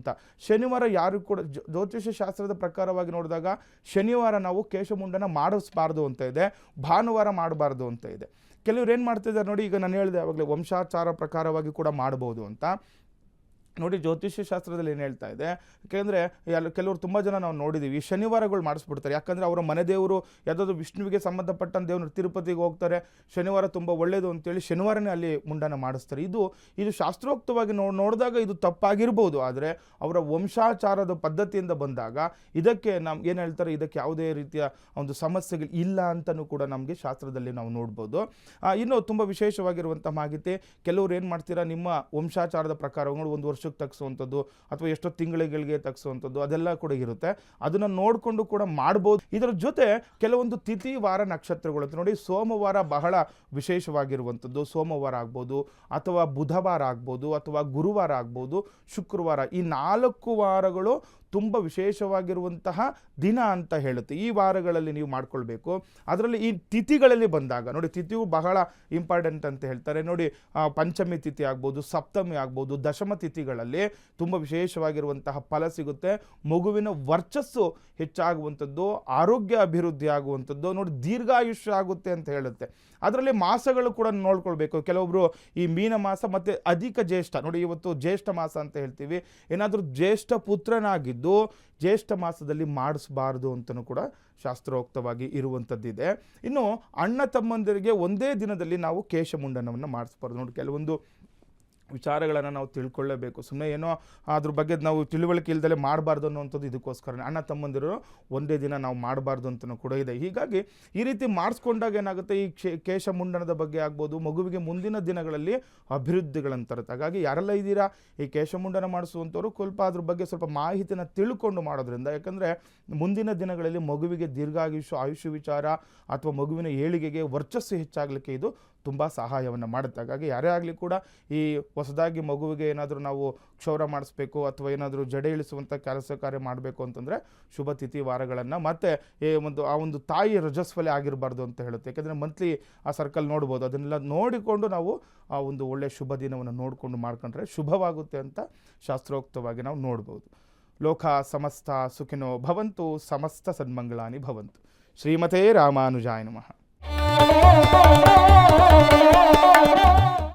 ಅಂತ. ಶನಿವಾರ ಯಾರು ಕೂಡ ಜ್ಯೋತಿಷ್ಯ ಶಾಸ್ತ್ರದ ಪ್ರಕಾರವಾಗಿ ನೋಡಿದಾಗ ಶನಿವಾರ ನಾವು ಕೇಶಮುಂಡನ ಮಾಡಿಸ್ಬಾರ್ದು ಅಂತ ಇದೆ, ಭಾನುವಾರ ಮಾಡಬಾರ್ದು ಅಂತ ಇದೆ. ಕೆಲವ್ರು ಏನು ಮಾಡ್ತಿದ್ದಾರೆ ನೋಡಿ, ಈಗ ನಾನು ಹೇಳಿದೆ ಆವಾಗಲೇ ವಂಶಾಚಾರ ಪ್ರಕಾರವಾಗಿ ಕೂಡ ಮಾಡ್ಬೋದು ಅಂತ. ನೋಡಿ ಜ್ಯೋತಿಷ್ಯ ಶಾಸ್ತ್ರದಲ್ಲಿ ಏನು ಹೇಳ್ತಾ ಇದೆ, ಯಾಕೆಂದರೆ ಕೆಲವರು ತುಂಬ ಜನ ನಾವು ನೋಡಿದ್ದೀವಿ ಶನಿವಾರಗಳು ಮಾಡಿಸ್ಬಿಡ್ತಾರೆ. ಯಾಕಂದರೆ ಅವರ ಮನೆ ದೇವರು ಯಾವುದಾದ್ರು ವಿಷ್ಣುವಿಗೆ ಸಂಬಂಧಪಟ್ಟಂಥ ದೇವರು ತಿರುಪತಿಗೆ ಹೋಗ್ತಾರೆ, ಶನಿವಾರ ತುಂಬ ಒಳ್ಳೆಯದು ಅಂತೇಳಿ ಶನಿವಾರನೇ ಅಲ್ಲಿ ಮುಂಡನ ಮಾಡಿಸ್ತಾರೆ. ಇದು ಶಾಸ್ತ್ರೋಕ್ತವಾಗಿ ನೋಡಿದಾಗ ಇದು ತಪ್ಪಾಗಿರ್ಬೋದು, ಆದರೆ ಅವರ ವಂಶಾಚಾರದ ಪದ್ಧತಿಯಿಂದ ಬಂದಾಗ ಇದಕ್ಕೆ ನಾವು ಏನು ಹೇಳ್ತಾರೆ, ಇದಕ್ಕೆ ಯಾವುದೇ ರೀತಿಯ ಒಂದು ಸಮಸ್ಯೆಗಳು ಇಲ್ಲ ಅಂತಲೂ ಕೂಡ ನಮಗೆ ಶಾಸ್ತ್ರದಲ್ಲಿ ನಾವು ನೋಡ್ಬೋದು. ಇನ್ನು ತುಂಬ ವಿಶೇಷವಾಗಿರುವಂಥ ಮಾಹಿತಿ, ಕೆಲವರು ಏನು ಮಾಡ್ತೀರಾ, ನಿಮ್ಮ ವಂಶಾಚಾರದ ಪ್ರಕಾರ ನೋಡಿ ಒಂದು ವರ್ಷಕ್ಕೆ ತಗ್ಸುವಂಥದ್ದು ಅಥವಾ ಎಷ್ಟೋ ತಿಂಗಳಿಗೆ ತಗ್ಸುವಂಥದ್ದು ಅದೆಲ್ಲ ಕೂಡ ಇರುತ್ತೆ. ಅದನ್ನು ನೋಡಿಕೊಂಡು ಕೂಡ ಮಾಡ್ಬೋದು. ಇದರ ಜೊತೆ ಕೆಲವೊಂದು ತಿಥಿ ವಾರ ನಕ್ಷತ್ರಗಳು ಅಂತ ನೋಡಿ, ಸೋಮವಾರ ಬಹಳ ವಿಶೇಷವಾಗಿರುವಂಥದ್ದು. ಸೋಮವಾರ ಆಗ್ಬೋದು, ಅಥವಾ ಬುಧವಾರ ಆಗ್ಬೋದು, ಅಥವಾ ಗುರುವಾರ ಆಗ್ಬೋದು, ಶುಕ್ರವಾರ, ಈ 4 ವಾರಗಳು ತುಂಬ ವಿಶೇಷವಾಗಿರುವಂತಹ ದಿನ ಅಂತ ಹೇಳುತ್ತೆ. ಈ ವಾರಗಳಲ್ಲಿ ನೀವು ಮಾಡ್ಕೊಳ್ಬೇಕು. ಅದರಲ್ಲಿ ಈ ತಿಥಿಗಳಲ್ಲಿ ಬಂದಾಗ ನೋಡಿ, ತಿಥಿಯು ಬಹಳ ಇಂಪಾರ್ಟೆಂಟ್ ಅಂತ ಹೇಳ್ತಾರೆ ನೋಡಿ. ಪಂಚಮಿ ತಿಥಿ ಆಗ್ಬೋದು, ಸಪ್ತಮಿ ಆಗ್ಬೋದು, ದಶಮ ತಿಥಿಗಳಲ್ಲಿ ತುಂಬ ವಿಶೇಷವಾಗಿರುವಂತಹ ಫಲ ಸಿಗುತ್ತೆ. ಮಗುವಿನ ವರ್ಚಸ್ಸು ಹೆಚ್ಚಾಗುವಂಥದ್ದು, ಆರೋಗ್ಯ ಅಭಿವೃದ್ಧಿ ಆಗುವಂಥದ್ದು, ನೋಡಿ ದೀರ್ಘಾಯುಷ್ಯ ಆಗುತ್ತೆ ಅಂತ ಹೇಳುತ್ತೆ. ಅದರಲ್ಲಿ ಮಾಸಗಳು ಕೂಡ ನೋಡ್ಕೊಳ್ಬೇಕು. ಕೆಲವೊಬ್ಬರು ಈ ಮೀನ ಮಾಸ ಮತ್ತು ಅಧಿಕ ಜ್ಯೇಷ್ಠ ನೋಡಿ, ಇವತ್ತು ಜ್ಯೇಷ್ಠ ಮಾಸ ಅಂತ ಹೇಳ್ತೀವಿ. ಏನಾದರೂ ಜ್ಯೇಷ್ಠ ಪುತ್ರನಾಗಿದ್ದು ಜ್ಯೇಷ್ಠ ಮಾಸದಲ್ಲಿ ಮಾಡಿಸಬಾರ್ದು ಅಂತಲೂ ಕೂಡ ಶಾಸ್ತ್ರೋಕ್ತವಾಗಿ ಇರುವಂಥದ್ದಿದೆ. ಇನ್ನು ಅಣ್ಣ ತಮ್ಮಂದಿರಿಗೆ ಒಂದೇ ದಿನದಲ್ಲಿ ನಾವು ಕೇಶಮುಂಡನವನ್ನು ಮಾಡಿಸ್ಬಾರ್ದು. ನೋಡಿ ಕೆಲವೊಂದು ವಿಚಾರಗಳನ್ನು ನಾವು ತಿಳ್ಕೊಳ್ಳೇಬೇಕು. ಸುಮ್ಮನೆ ಏನೋ ಅದ್ರ ಬಗ್ಗೆ ನಾವು ತಿಳುವಳಿಕೆ ಇಲ್ದಲೇ ಮಾಡಬಾರ್ದು ಅನ್ನೋವಂಥದ್ದು ಇದಕ್ಕೋಸ್ಕರ. ಅಣ್ಣ ತಮ್ಮಂದಿರು ಒಂದೇ ದಿನ ನಾವು ಮಾಡಬಾರ್ದು ಅಂತಲೂ ಕೂಡ ಇದೆ. ಹೀಗಾಗಿ ಈ ರೀತಿ ಮಾಡಿಸ್ಕೊಂಡಾಗ ಏನಾಗುತ್ತೆ, ಈ ಕೇಶಮುಂಡನದ ಬಗ್ಗೆ ಆಗ್ಬೋದು, ಮಗುವಿಗೆ ಮುಂದಿನ ದಿನಗಳಲ್ಲಿ ಅಭಿವೃದ್ಧಿಗಳನ್ನು ತರುತ್ತೆ. ಹಾಗಾಗಿ ಯಾರೆಲ್ಲ ಇದ್ದೀರಾ ಈ ಕೇಶಮುಂಡನ ಮಾಡಿಸುವಂಥವ್ರು ಸ್ವಲ್ಪ ಅದ್ರ ಬಗ್ಗೆ ಸ್ವಲ್ಪ ಮಾಹಿತಿನ ತಿಳ್ಕೊಂಡು ಮಾಡೋದ್ರಿಂದ, ಯಾಕಂದರೆ ಮುಂದಿನ ದಿನಗಳಲ್ಲಿ ಮಗುವಿಗೆ ಆಯುಷ್ಯ ವಿಚಾರ ಅಥವಾ ಮಗುವಿನ ಏಳಿಗೆಗೆ ವರ್ಚಸ್ಸು ಹೆಚ್ಚಾಗಲಿಕ್ಕೆ ಇದು ತುಂಬ ಸಹಾಯವನ್ನು ಮಾಡುತ್ತೆ. ಹಾಗಾಗಿ ಯಾರೇ ಆಗಲಿ ಕೂಡ ಈ ಹೊಸದಾಗಿ ಮಗುವಿಗೆ ಏನಾದರೂ ನಾವು ಕ್ಷೌರ ಮಾಡಿಸ್ಬೇಕು ಅಥವಾ ಏನಾದರೂ ಜಡೆ ಇಳಿಸುವಂಥ ಕೆಲಸ ಕಾರ್ಯ ಮಾಡಬೇಕು ಅಂತಂದರೆ ಶುಭ ತಿಥಿ ವಾರಗಳನ್ನು ಮತ್ತು ಆ ಒಂದು ತಾಯಿ ರಜಸ್ವಲೆ ಆಗಿರಬಾರ್ದು ಅಂತ ಹೇಳುತ್ತೆ. ಯಾಕೆಂದರೆ ಮಂತ್ಲಿ ಆ ಸರ್ಕಲ್ ನೋಡ್ಬೋದು, ಅದನ್ನೆಲ್ಲ ನೋಡಿಕೊಂಡು ನಾವು ಆ ಒಂದು ಒಳ್ಳೆಯ ಶುಭ ದಿನವನ್ನು ನೋಡಿಕೊಂಡು ಮಾಡ್ಕೊಂಡ್ರೆ ಶುಭವಾಗುತ್ತೆ ಅಂತ ಶಾಸ್ತ್ರೋಕ್ತವಾಗಿ ನಾವು ನೋಡ್ಬೋದು. ಲೋಕ ಸಮಸ್ತ ಸುಖಿನೋ ಭವಂತು, ಸಮಸ್ತ ಸನ್ಮಂಗಳಾನಿ ಭವಂತು. ಶ್ರೀಮತೇ ರಾಮಾನುಜಾಯ ನಮಃ.